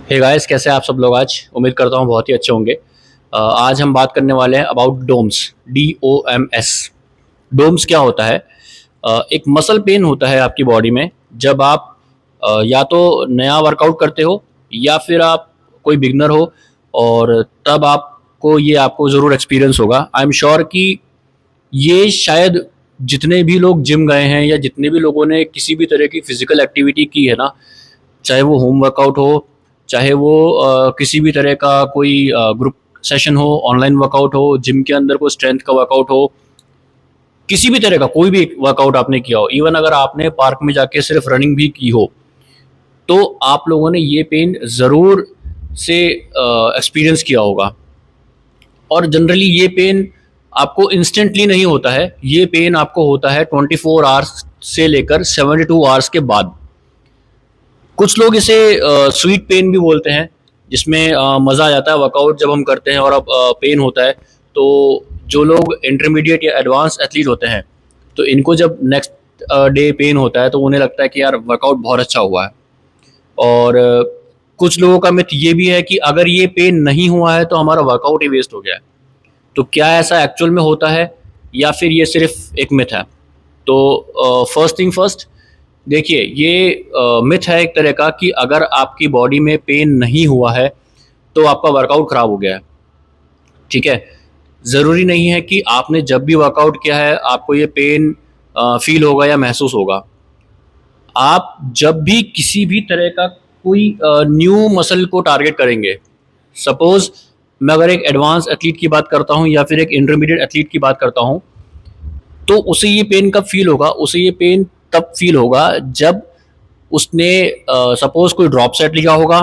Hey guys, कैसे हैं आप सब लोग। आज उम्मीद करता हूँ बहुत ही अच्छे होंगे। आज हम बात करने वाले हैं अबाउट डोम्स। DOMS। डोम्स क्या होता है? एक मसल पेन होता है आपकी बॉडी में जब आप या तो नया वर्कआउट करते हो या फिर आप कोई बिगनर हो, और तब आपको ज़रूर एक्सपीरियंस होगा। आई एम श्योर कि ये शायद जितने भी लोग जिम गए हैं या जितने भी लोगों ने किसी भी तरह की फिजिकल एक्टिविटी की है ना, चाहे वो होम वर्कआउट हो, चाहे वो किसी भी तरह का कोई ग्रुप सेशन हो, ऑनलाइन वर्कआउट हो, जिम के अंदर कोई स्ट्रेंथ का वर्कआउट हो, किसी भी तरह का कोई भी वर्कआउट आपने किया हो, इवन अगर आपने पार्क में जाके सिर्फ रनिंग भी की हो, तो आप लोगों ने ये पेन ज़रूर से एक्सपीरियंस किया होगा। और जनरली ये पेन आपको इंस्टेंटली नहीं होता है, ये पेन आपको होता है 24 आवर्स से लेकर 72 आवर्स के बाद। कुछ लोग इसे स्वीट पेन भी बोलते हैं, जिसमें मज़ा आ जाता है वर्कआउट जब हम करते हैं और अब पेन होता है। तो जो लोग इंटरमीडिएट या एडवांस एथलीट होते हैं, तो इनको जब नेक्स्ट डे पेन होता है तो उन्हें लगता है कि यार वर्कआउट बहुत अच्छा हुआ है। और कुछ लोगों का मिथ ये भी है कि अगर ये पेन नहीं हुआ है तो हमारा वर्कआउट ही वेस्ट हो गया है। तो क्या ऐसा एक्चुअल में होता है या फिर ये सिर्फ एक मिथ है? तो फर्स्ट थिंग फर्स्ट, देखिए ये मिथ है एक तरह का कि अगर आपकी बॉडी में पेन नहीं हुआ है तो आपका वर्कआउट खराब हो गया है। ठीक है, ज़रूरी नहीं है कि आपने जब भी वर्कआउट किया है आपको ये पेन फील होगा या महसूस होगा। आप जब भी किसी भी तरह का कोई न्यू मसल को टारगेट करेंगे, सपोज मैं अगर एक एडवांस एथलीट की बात करता हूँ या फिर एक इंटरमीडिएट एथलीट की बात करता हूँ, तो उसे ये पेन कब फील होगा? उसे ये पेन तब फील होगा जब उसने सपोज कोई ड्रॉप सेट लिया होगा,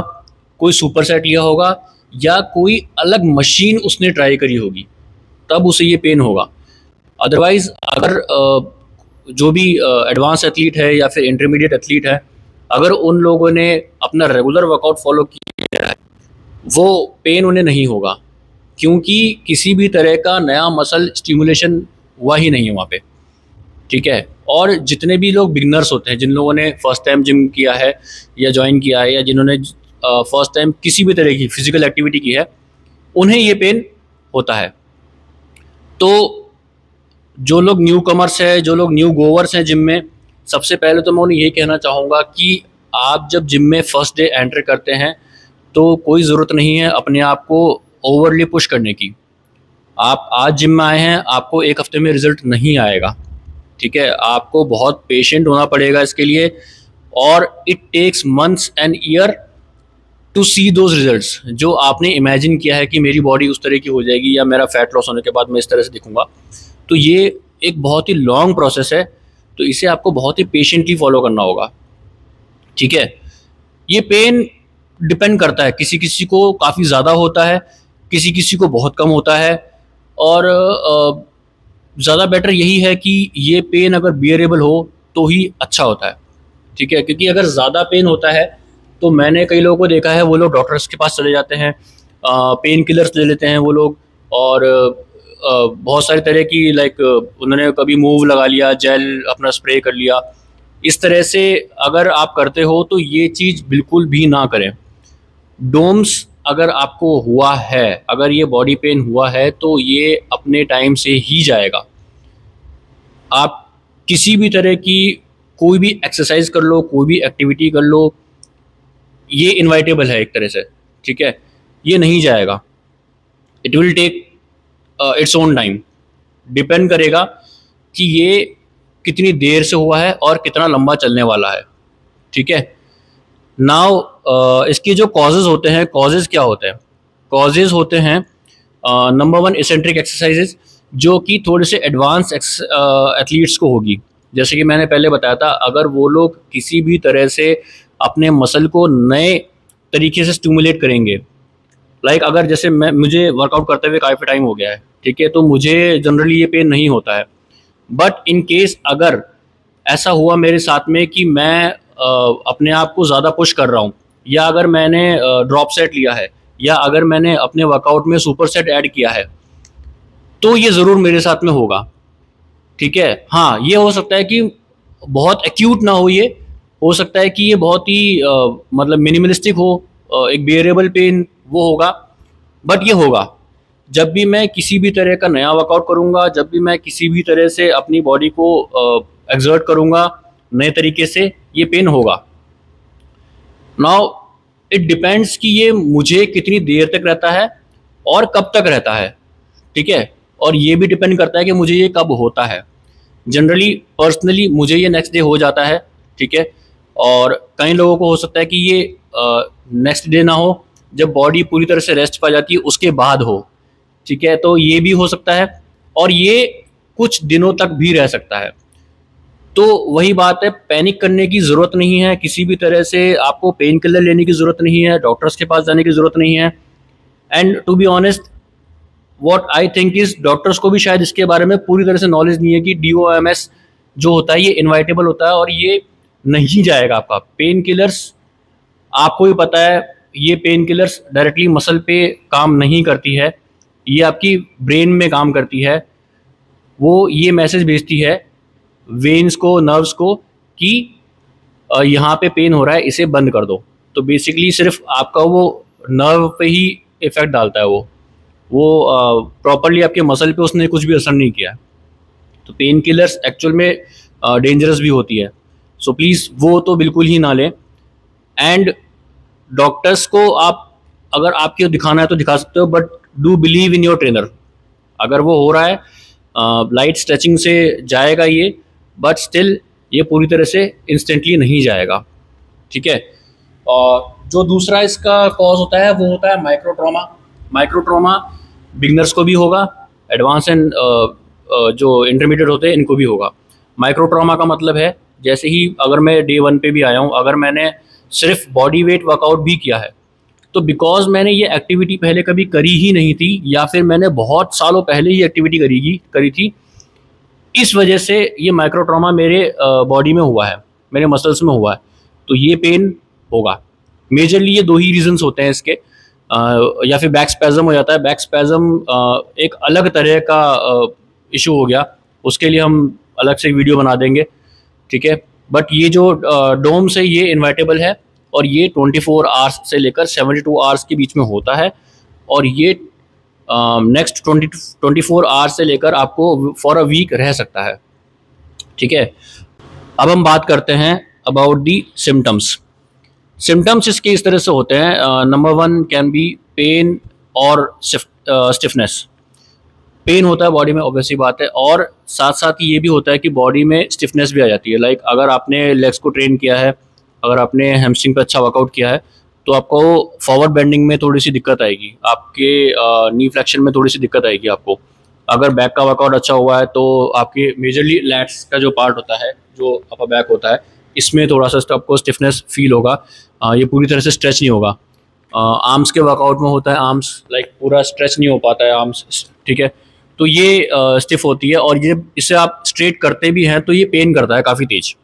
कोई सुपर सेट लिया होगा, या कोई अलग मशीन उसने ट्राई करी होगी, तब उसे ये पेन होगा। अदरवाइज अगर जो भी एडवांस एथलीट है या फिर इंटरमीडिएट एथलीट है, अगर उन लोगों ने अपना रेगुलर वर्कआउट फॉलो किया है, वो पेन उन्हें नहीं होगा, क्योंकि किसी भी तरह का नया मसल स्टिमुलेशन हुआ ही नहीं है वहाँ पे। ठीक है। और जितने भी लोग बिगनर्स होते हैं, जिन लोगों ने फर्स्ट टाइम जिम किया है या ज्वाइन किया है, या जिन्होंने फर्स्ट टाइम किसी भी तरह की फिजिकल एक्टिविटी की है, उन्हें ये पेन होता है। तो जो लोग न्यू कमर्स है, जो लोग न्यू गोवर्स हैं जिम में, सबसे पहले तो मैं उन्हें यही कहना चाहूँगा कि आप जब जिम में फर्स्ट डे एंटर करते हैं तो कोई ज़रूरत नहीं है अपने आप को ओवरली पुश करने की। आप आज जिम में आए हैं, आपको एक हफ्ते में रिजल्ट नहीं आएगा। ठीक है, आपको बहुत पेशेंट होना पड़ेगा इसके लिए, और it takes months and year to see those results जो आपने इमेजिन किया है कि मेरी बॉडी उस तरह की हो जाएगी या मेरा फैट लॉस होने के बाद मैं इस तरह से दिखूंगा। तो ये एक बहुत ही लॉन्ग प्रोसेस है, तो इसे आपको बहुत ही पेशेंटली फॉलो करना होगा। ठीक है। ये पेन डिपेंड करता है, किसी किसी को काफ़ी ज़्यादा होता है, किसी किसी को बहुत कम होता है। और ज़्यादा बेटर यही है कि ये पेन अगर बियरेबल हो तो ही अच्छा होता है। ठीक है, क्योंकि अगर ज़्यादा पेन होता है तो मैंने कई लोगों को देखा है, वो लोग डॉक्टर्स के पास चले जाते हैं, पेन किलर्स ले लेते हैं वो लोग, और बहुत सारी तरह की उन्होंने कभी मूव लगा लिया, जेल अपना स्प्रे कर लिया। इस तरह से अगर आप करते हो तो ये चीज़ बिल्कुल भी ना करें। डोम्स अगर आपको हुआ है, अगर ये बॉडी पेन हुआ है, तो ये अपने टाइम से ही जाएगा। आप किसी भी तरह की कोई भी एक्सरसाइज कर लो, कोई भी एक्टिविटी कर लो, ये इनवाइटेबल है एक तरह से। ठीक है, ये नहीं जाएगा। It will take its own time. Depend करेगा कि ये कितनी देर से हुआ है और कितना लंबा चलने वाला है। ठीक है। नाउ इसके जो कॉजेज़ होते हैं, कॉजेज़ क्या होते हैं? कॉजेज़ होते हैं नंबर वन इसेंट्रिक एक्सरसाइजेज, जो कि थोड़े से एडवांस एथलीट्स को होगी। जैसे कि मैंने पहले बताया था, अगर वो लोग किसी भी तरह से अपने मसल को नए तरीके से स्टिमुलेट करेंगे, अगर जैसे मुझे वर्कआउट करते हुए काफ़ी टाइम हो गया है, ठीक है, तो मुझे जनरली ये पेन नहीं होता है। बट इन केस अगर ऐसा हुआ मेरे साथ में कि मैं अपने आप को ज़्यादा पुश कर रहा हूँ, या अगर मैंने ड्रॉप सेट लिया है, या अगर मैंने अपने वर्कआउट में सुपर सेट ऐड किया है, तो ये ज़रूर मेरे साथ में होगा। ठीक है। हाँ, ये हो सकता है कि बहुत एक्यूट ना हो, ये हो सकता है कि ये बहुत ही मतलब मिनिमलिस्टिक हो, एक बेरेबल पेन वो होगा, बट ये होगा जब भी मैं किसी भी तरह का नया वर्कआउट करूँगा, जब भी मैं किसी भी तरह से अपनी बॉडी को एक्सर्ट करूँगा नए तरीके से, ये पेन होगा। नाउ इट डिपेंड्स कि ये मुझे कितनी देर तक रहता है और कब तक रहता है, ठीक है? और ये भी डिपेंड करता है कि मुझे ये कब होता है। जनरली पर्सनली मुझे ये नेक्स्ट डे हो जाता है, ठीक है? और कई लोगों को हो सकता है कि ये नेक्स्ट डे ना हो, जब बॉडी पूरी तरह से रेस्ट पा जाती है उसके बाद हो, ठीक है? तो ये भी हो सकता है और ये कुछ दिनों तक भी रह सकता है। तो वही बात है, पैनिक करने की ज़रूरत नहीं है, किसी भी तरह से आपको पेन किलर लेने की ज़रूरत नहीं है, डॉक्टर्स के पास जाने की ज़रूरत नहीं है। And to be honest, what I think is doctors को भी शायद इसके बारे में पूरी तरह से नॉलेज नहीं है कि DOMS जो होता है ये इनवाइटेबल होता है और ये नहीं जाएगा आपका। पेन किलर्स आपको भी पता है, ये पेन किलर्स डायरेक्टली मसल पे काम नहीं करती है, ये आपकी ब्रेन में काम करती है। वो ये मैसेज भेजती है वेन्स को, नर्व्स को कि यहाँ पे पेन हो रहा है, इसे बंद कर दो। तो बेसिकली सिर्फ आपका वो नर्व पे ही इफ़ेक्ट डालता है वो प्रॉपरली आपके मसल पे उसने कुछ भी असर नहीं किया। तो पेन किलर्स एक्चुअल में डेंजरस भी होती है, सो प्लीज़ वो तो बिल्कुल ही ना लें। एंड डॉक्टर्स को आप अगर आपको दिखाना है तो दिखा सकते हो, but do believe in your trainer. अगर वो हो रहा है लाइट स्ट्रेचिंग से जाएगा ये, बट स्टिल ये पूरी तरह से इंस्टेंटली नहीं जाएगा, ठीक है? और जो दूसरा इसका कॉज होता है वो होता है micro trauma. Micro trauma beginners को भी होगा, एडवांस एंड जो इंटरमीडिएट होते हैं इनको भी होगा। माइक्रो ट्रॉमा का मतलब है जैसे ही अगर मैं डे 1 पे भी आया हूँ, अगर मैंने सिर्फ बॉडी वेट वर्कआउट भी किया है, तो बिकॉज मैंने ये एक्टिविटी पहले कभी करी ही नहीं थी या फिर मैंने बहुत सालों पहले ही एक्टिविटी करी थी, इस वजह से ये माइक्रो ट्रॉमा मेरे बॉडी में हुआ है, मेरे मसल्स में हुआ है, तो ये पेन होगा। मेजरली ये 2 ही रीजंस होते हैं इसके, या फिर बैक स्पैज़म हो जाता है। बैक स्पैज़म एक अलग तरह का इशू हो गया, उसके लिए हम अलग से वीडियो बना देंगे, ठीक है? बट ये जो डोम्स है ये इन्वाइटेबल है और ये 24 आवर्स से लेकर 72 आवर्स के बीच में होता है और ये नेक्स्ट 24 आवर्स से लेकर आपको फॉर अ वीक रह सकता है, ठीक है? अब हम बात करते हैं अबाउट दी सिम्टम्स। सिम्टम्स इसके इस तरह से होते हैं, नंबर 1 कैन बी पेन और स्टिफनेस। पेन होता है बॉडी में, ऑब्वियसली बात है, और साथ साथ ही ये भी होता है कि बॉडी में स्टिफनेस भी आ जाती है। लाइक अगर आपने लेग्स को ट्रेन किया है, अगर आपने हैमस्ट्रिंग पे अच्छा वर्कआउट किया है, तो आपको फॉरवर्ड बेंडिंग में थोड़ी सी दिक्कत आएगी, आपके नी फ्लेक्शन में थोड़ी सी दिक्कत आएगी आपको। अगर बैक का वर्कआउट अच्छा हुआ है तो आपके मेजरली लैट्स का जो पार्ट होता है, जो अपर बैक होता है, इसमें थोड़ा सा आपको स्टिफनेस फील होगा, ये पूरी तरह से स्ट्रेच नहीं होगा। आर्म्स के वर्कआउट में होता है, आर्म्स लाइक पूरा स्ट्रेच नहीं हो पाता है आर्म्स, ठीक है? तो ये स्टिफ होती है और ये इसे आप स्ट्रेट करते भी हैं तो ये पेन करता है काफ़ी तेज।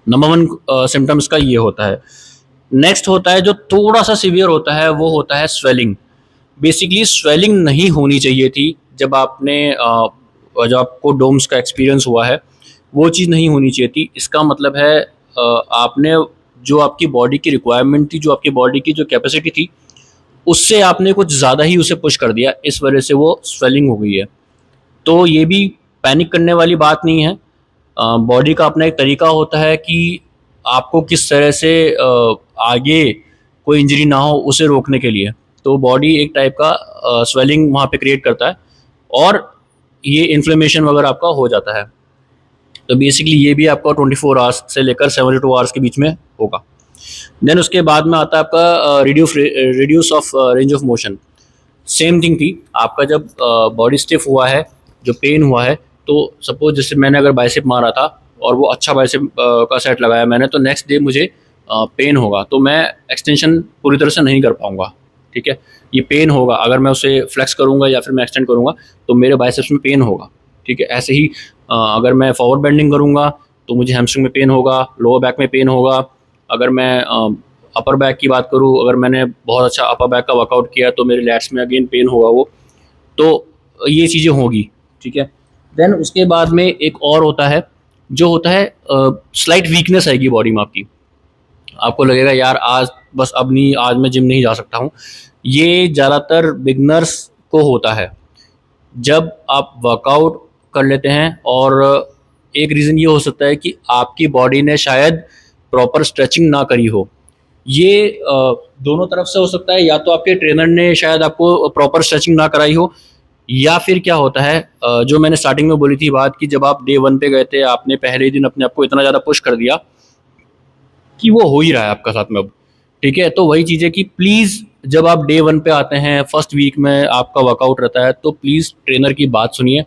नंबर 1 सिम्टम्स का ये होता है। नेक्स्ट होता है जो थोड़ा सा सीवियर होता है, वो होता है स्वेलिंग। बेसिकली स्वेलिंग नहीं होनी चाहिए थी जब जब आपको डोम्स का एक्सपीरियंस हुआ है, वो चीज़ नहीं होनी चाहिए थी। इसका मतलब है आपने जो आपकी बॉडी की रिक्वायरमेंट थी, जो आपकी बॉडी की जो कैपेसिटी थी, उससे आपने कुछ ज़्यादा ही उसे पुश कर दिया, इस वजह से वो स्वेलिंग हो गई है। तो ये भी पैनिक करने वाली बात नहीं है। बॉडी का अपना एक तरीका होता है कि आपको किस तरह से आगे कोई इंजरी ना हो उसे रोकने के लिए। तो बॉडी एक टाइप का स्वेलिंग वहाँ पे क्रिएट करता है और ये इन्फ्लेमेशन वगैरह आपका हो जाता है। तो बेसिकली ये भी आपका 24 आवर्स से लेकर 72 आवर्स के बीच में होगा। देन उसके बाद में आता है आपका reduce of range of motion. Same thing थी, आपका जब बॉडी स्टिफ हुआ है, जो पेन हुआ है, तो सपोज जैसे मैंने अगर बाइसेप मारा था और वो अच्छा बाइसेप का सेट लगाया मैंने, तो नेक्स्ट डे मुझे पेन होगा, तो मैं एक्सटेंशन पूरी तरह से नहीं कर पाऊँगा, ठीक है? ये पेन होगा, अगर मैं उसे फ्लेक्स करूँगा या फिर मैं एक्सटेंड करूँगा तो मेरे बाइसेप्स में पेन होगा, ठीक है? ऐसे ही अगर मैं फॉरवर्ड बेंडिंग करूँगा तो मुझे हैमस्ट्रिंग में पेन होगा, लोअर बैक में पेन होगा। अगर मैं अपर बैक की बात करूँ, अगर मैंने बहुत अच्छा अपर बैक का वर्कआउट किया तो मेरे लैट्स में अगेन पेन होगा वो। तो ये चीज़ें होगी, ठीक है? देन उसके बाद में एक और होता है, जो होता है स्लाइट वीकनेस आएगी बॉडी में आपकी। आपको लगेगा यार आज बस अब नहीं, आज मैं जिम नहीं जा सकता हूँ। ये ज़्यादातर बिगनर्स को होता है। जब आप वर्कआउट कर लेते हैं, और एक रीज़न ये हो सकता है कि आपकी बॉडी ने शायद प्रॉपर स्ट्रेचिंग ना करी हो। ये दोनों तरफ से हो सकता है, या तो आपके ट्रेनर ने शायद आपको प्रॉपर स्ट्रेचिंग ना कराई हो, या फिर क्या होता है, जो मैंने स्टार्टिंग में बोली थी बात, कि जब आप डे 1 पे गए थे, आपने पहले ही दिन अपने आप को इतना ज़्यादा पुश कर दिया कि वो हो ही रहा है आपका साथ में अब। ठीक है, तो वही चीज़ है कि प्लीज़ जब आप डे 1 पे आते हैं, फर्स्ट वीक में आपका वर्कआउट रहता है, तो प्लीज़ ट्रेनर की बात सुनिए।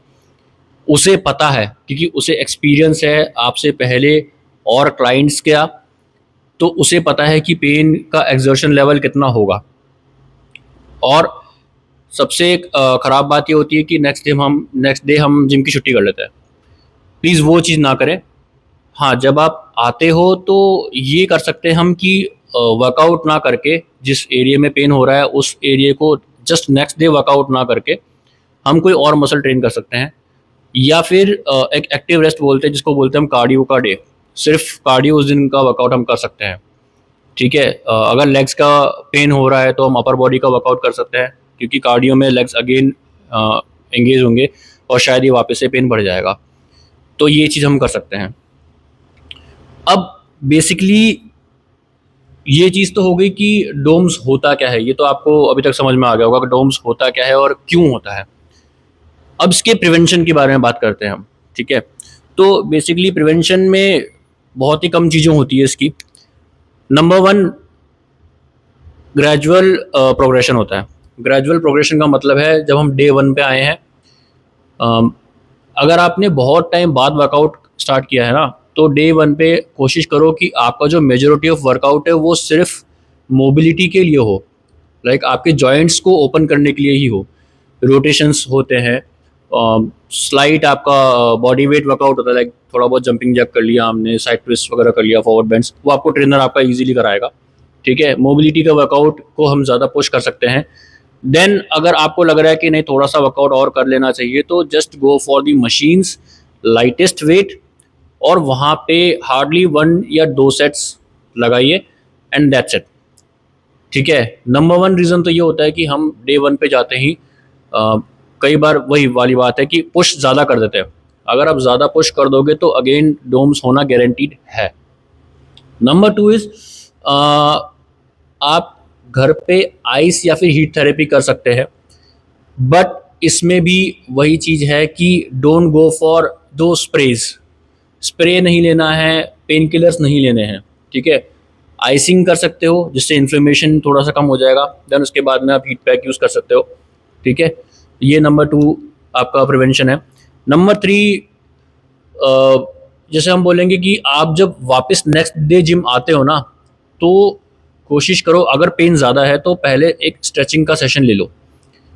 उसे पता है, क्योंकि उसे एक्सपीरियंस है आपसे पहले और क्लाइंट्स का, तो उसे पता है कि पेन का एक्सर्शन लेवल कितना होगा। और सबसे ख़राब बात ये होती है कि नेक्स्ट डे हम जिम की छुट्टी कर लेते हैं। प्लीज़ वो चीज़ ना करें। हाँ, जब आप आते हो तो ये कर सकते हैं हम कि वर्कआउट ना करके, जिस एरिया में पेन हो रहा है उस एरिया को जस्ट नेक्स्ट डे वर्कआउट ना करके हम कोई और मसल ट्रेन कर सकते हैं, या फिर एक एक्टिव रेस्ट बोलते हैं जिसको बोलते हैं हम कार्डियो का डे। सिर्फ कार्डियो उस दिन का वर्कआउट हम कर सकते हैं। ठीक है, अगर लेग्स का पेन हो रहा है तो हम अपर बॉडी का वर्कआउट कर सकते हैं, क्योंकि कार्डियो में लेग्स अगेन एंगेज होंगे और शायद ये वापस से पेन बढ़ जाएगा। तो ये चीज़ हम कर सकते हैं। अब बेसिकली ये चीज़ तो हो गई कि डोम्स होता क्या है, ये तो आपको अभी तक समझ में आ गया होगा कि डोम्स होता क्या है और क्यों होता है। अब इसके प्रिवेंशन के बारे में बात करते हैं हम। ठीक है, तो बेसिकली प्रिवेंशन में बहुत ही कम चीज़ें होती है इसकी। नंबर वन, ग्रेजुअल प्रोग्रेशन होता है। ग्रेजुअल प्रोग्रेशन का मतलब है जब हम डे 1 पे आए हैं, अम, अगर आपने बहुत टाइम बाद वर्कआउट स्टार्ट किया है ना, तो डे 1 पे कोशिश करो कि आपका जो मेजॉरिटी ऑफ वर्कआउट है वो सिर्फ मोबिलिटी के लिए हो, लाइक आपके जॉइंट्स को ओपन करने के लिए ही हो। रोटेशंस होते हैं, स्लाइट आपका बॉडी वेट वर्कआउट होता है, लाइक थोड़ा बहुत जंपिंग जैक कर लिया हमने, साइड ट्विस्ट वगैरह कर लिया, फॉरवर्ड बेंड्स, वो आपको ट्रेनर आपका इजीली कराएगा। ठीक है, मोबिलिटी का वर्कआउट को हम ज़्यादा पुश कर सकते हैं। देन अगर आपको लग रहा है कि नहीं थोड़ा सा वर्कआउट और कर लेना चाहिए, तो just go for the machines, lightest weight, और वहाँ पे हार्डली 1 या 2 सेट्स लगाइए, एंड दैट्स इट। ठीक है, नंबर 1 रीज़न तो ये होता है कि हम डे 1 पे जाते ही कई बार वही वाली बात है कि पुश ज़्यादा कर देते हैं। अगर आप ज़्यादा पुश कर दोगे तो अगेन डोम्स होना गारंटीड है। नंबर 2 इज़, आप घर पे आइस या फिर हीट थेरेपी कर सकते हैं, बट इसमें भी वही चीज़ है कि डोंट गो फॉर दो स्प्रेज। स्प्रे नहीं लेना है, पेन किलर्स नहीं लेने हैं। ठीक है, आइसिंग कर सकते हो जिससे इन्फ्लेमेशन थोड़ा सा कम हो जाएगा, देन उसके बाद में आप हीट पैक यूज़ कर सकते हो। ठीक है, ये नंबर 2 आपका प्रिवेंशन है। नंबर 3, जैसे हम बोलेंगे कि आप जब वापस नेक्स्ट डे जिम आते हो ना, तो कोशिश करो, अगर पेन ज़्यादा है तो पहले एक स्ट्रेचिंग का सेशन ले लो।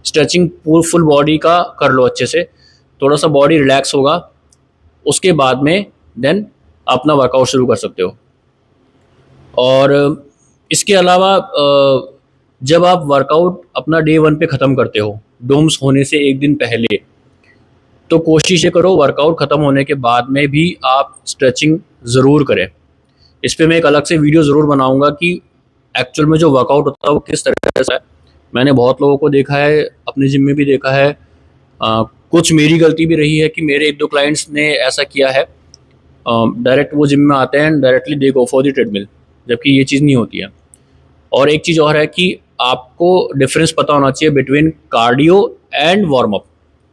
स्ट्रेचिंग फुल बॉडी का कर लो अच्छे से, थोड़ा सा बॉडी रिलैक्स होगा, उसके बाद में देन अपना वर्कआउट शुरू कर सकते हो। और इसके अलावा जब आप वर्कआउट अपना डे 1 पे ख़त्म करते हो, डोम्स होने से एक दिन पहले, तो कोशिश ये करो वर्कआउट ख़त्म होने के बाद में भी आप स्ट्रेचिंग ज़रूर करें। इस पे मैं एक अलग से वीडियो ज़रूर बनाऊंगा कि एक्चुअल में जो वर्कआउट होता है वो किस तरह से है। मैंने बहुत लोगों को देखा है, अपने जिम में भी देखा है, कुछ मेरी गलती भी रही है कि मेरे 1-2 क्लाइंट्स ने ऐसा किया है, डायरेक्ट वो जिम में आते हैं, directly they go for the treadmill, जबकि ये चीज़ नहीं होती है। और एक चीज़ और है कि आपको डिफरेंस पता होना चाहिए between cardio and warm up.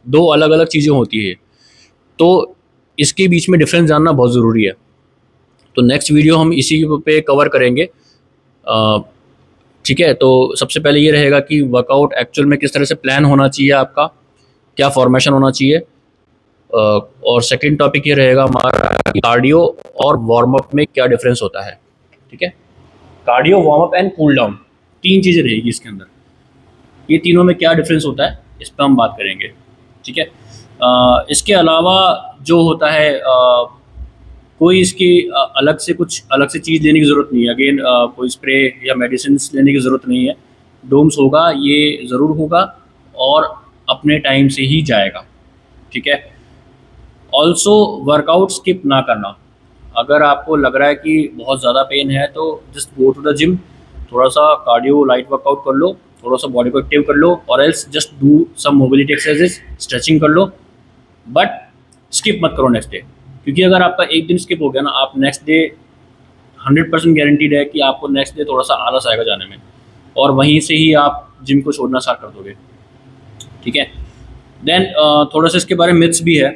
2 अलग अलग चीज़ें होती है, तो इसके बीच में डिफरेंस जानना बहुत ज़रूरी है। तो नेक्स्ट वीडियो हम इसी पे कवर करेंगे। ठीक है, तो सबसे पहले ये रहेगा कि वर्कआउट एक्चुअल में किस तरह से प्लान होना चाहिए आपका, क्या फॉर्मेशन होना चाहिए, और सेकंड टॉपिक ये रहेगा हमारा कार्डियो और वार्म अप में क्या डिफरेंस होता है। ठीक है, cardio, warm up and cool down, 3 चीज़ें रहेगी इसके अंदर। ये तीनों में क्या डिफरेंस होता है इस पर हम बात करेंगे। ठीक है, इसके अलावा जो होता है, कोई इसकी अलग से चीज़ लेने की ज़रूरत नहीं है। अगेन कोई स्प्रे या मेडिसिन लेने की ज़रूरत नहीं है। डोम्स होगा, ये ज़रूर होगा और अपने टाइम से ही जाएगा। ठीक है, ऑल्सो वर्कआउट स्किप ना करना। अगर आपको लग रहा है कि बहुत ज़्यादा पेन है तो just go to the gym, थोड़ा सा कार्डियो लाइट वर्कआउट कर लो, थोड़ा सा बॉडी को एक्टिव कर लो, और else just do some mobility exercises, stretching कर लो, बट स्किप मत करो नेक्स्ट डे। क्योंकि अगर आपका एक दिन स्किप हो गया ना, आप नेक्स्ट डे 100% गारंटीड है कि आपको नेक्स्ट डे थोड़ा सा आलस आएगा जाने में, और वहीं से ही आप जिम को छोड़ना स्टार्ट कर दोगे। ठीक है। देन थोड़ा सा इसके बारे में मिथ्स भी है।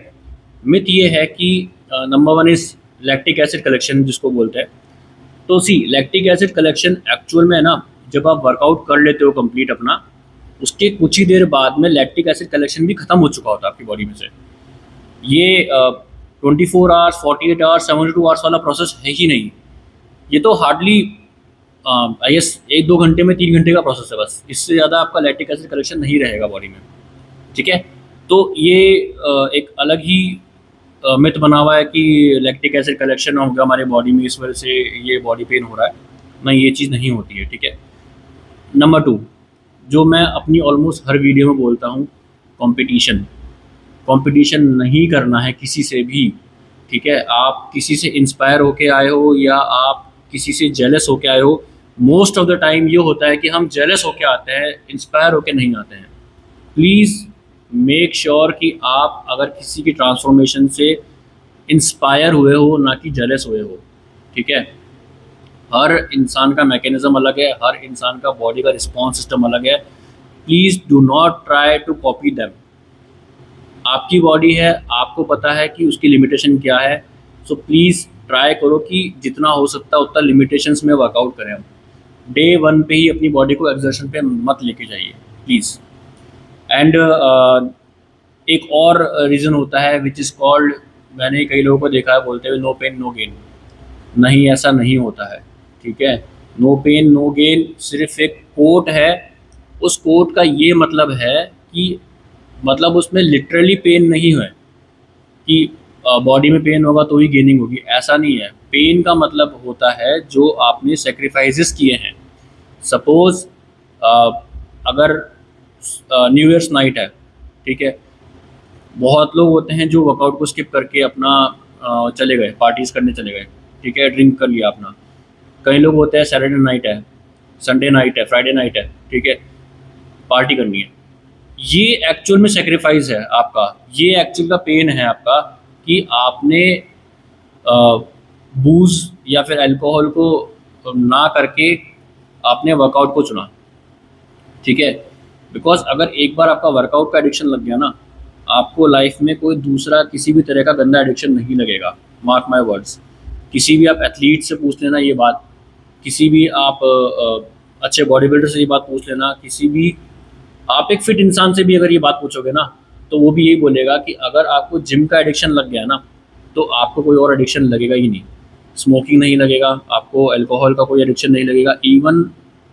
मिथ ये है कि number one is lactic acid collection, जिसको बोलते हैं। तो सी लैक्टिक एसिड कलेक्शन एक्चुअल में है ना, जब आप वर्कआउट कर लेते हो कंप्लीट अपना, उसके कुछ ही देर बाद में लैक्टिक एसिड कलेक्शन भी खत्म हो चुका होता है आपकी बॉडी में से। ये 24 आवर्स, 48 आवर्स, 72 आवर्स वाला प्रोसेस है ही नहीं। ये तो हार्डली आई गेस 1-2 घंटे में 3 घंटे का प्रोसेस है बस। इससे ज़्यादा आपका लैक्टिक एसिड कलेक्शन नहीं रहेगा बॉडी में। ठीक है। तो ये एक अलग ही मिथ बना हुआ है कि लैक्टिक एसिड कलेक्शन हो गया हमारे बॉडी में, इस वजह से ये बॉडी पेन हो रहा है। नहीं, ये चीज़ नहीं होती है। ठीक है। नंबर 2, जो मैं अपनी ऑलमोस्ट हर वीडियो में बोलता हूँ, कंपटीशन। कंपटीशन नहीं करना है किसी से भी। ठीक है। आप किसी से इंस्पायर होके आए हो या आप किसी से जेलस होके आए हो, मोस्ट ऑफ द टाइम ये होता है कि हम जेलस होके आते हैं, इंस्पायर होके नहीं आते हैं। प्लीज़ मेक श्योर कि आप अगर किसी की ट्रांसफॉर्मेशन से इंस्पायर हुए हो, ना कि जेलस हुए हो। ठीक है। हर इंसान का मैकेनिज़्म अलग है, हर इंसान का बॉडी का रिस्पॉन्स सिस्टम अलग है। Please do not try to copy them. आपकी बॉडी है, आपको पता है कि उसकी लिमिटेशन क्या है। सो प्लीज़ ट्राई करो कि जितना हो सकता है उतना लिमिटेशंस में वर्कआउट करें हम। डे 1 पे ही अपनी बॉडी को एक्सर्शन पे मत लेके जाइए प्लीज़। एंड एक और रीज़न होता है विच इज़ कॉल्ड, मैंने कई लोगों को देखा है बोलते हुए, नो पेन नो गेन। नहीं, ऐसा नहीं होता है। ठीक है। नो पेन नो गेन सिर्फ एक कोट है। उस कोट का ये मतलब है कि मतलब उसमें लिटरली पेन नहीं है कि बॉडी में पेन होगा तो ही गेनिंग होगी, ऐसा नहीं है। पेन का मतलब होता है जो आपने सेक्रीफाइसेस किए हैं। सपोज़ अगर न्यू ईयर्स नाइट है, ठीक है, बहुत लोग होते हैं जो वर्कआउट को स्किप करके अपना चले गए, पार्टीज़ करने चले गए। ठीक है, ड्रिंक कर लिया अपना। कई लोग होते हैं सैटरडे नाइट है, संडे नाइट है, फ्राइडे नाइट है, ठीक है, पार्टी करनी है। ये एक्चुअल में सेक्रीफाइस है आपका, ये एक्चुअल का पेन है आपका कि आपने बूज़ या फिर अल्कोहल को ना करके आपने वर्कआउट को चुना। ठीक है। बिकॉज अगर एक बार आपका वर्कआउट का एडिक्शन लग गया ना, आपको लाइफ में कोई दूसरा किसी भी तरह का गंदा एडिक्शन नहीं लगेगा। Mark my words. किसी भी आप एथलीट से पूछ लेना ये बात, किसी भी आप अच्छे बॉडी बिल्डर से ये बात पूछ लेना, किसी भी आप एक फिट इंसान से भी अगर ये बात पूछोगे ना, तो वो भी यही बोलेगा कि अगर आपको जिम का एडिक्शन लग गया ना, तो आपको कोई और एडिक्शन लगेगा ही नहीं। स्मोकिंग नहीं लगेगा आपको, अल्कोहल का कोई एडिक्शन नहीं लगेगा। इवन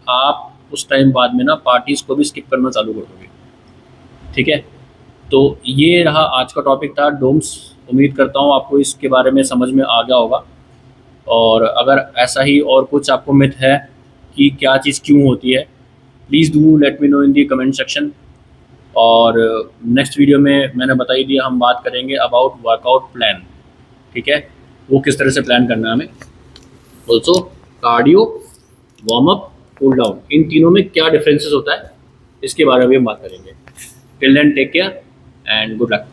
आप उस टाइम बाद में ना पार्टीज़ को भी स्किप करना चालू कर दोगे। ठीक है। तो ये रहा आज का टॉपिक था, डोम्स। उम्मीद करता हूँ आपको इसके बारे में समझ में आ गया होगा। और अगर ऐसा ही और कुछ आपको मिथ है कि क्या चीज़ क्यों होती है, please do let me know in the comment section. और नेक्स्ट वीडियो में मैंने बता ही दिया, हम बात करेंगे अबाउट वर्कआउट प्लान। ठीक है, वो किस तरह से प्लान करना है हमें। Also cardio, warm up, cool down, इन तीनों में क्या डिफरेंसेस होता है, इसके बारे में भी हम बात करेंगे। Till then take care and good luck.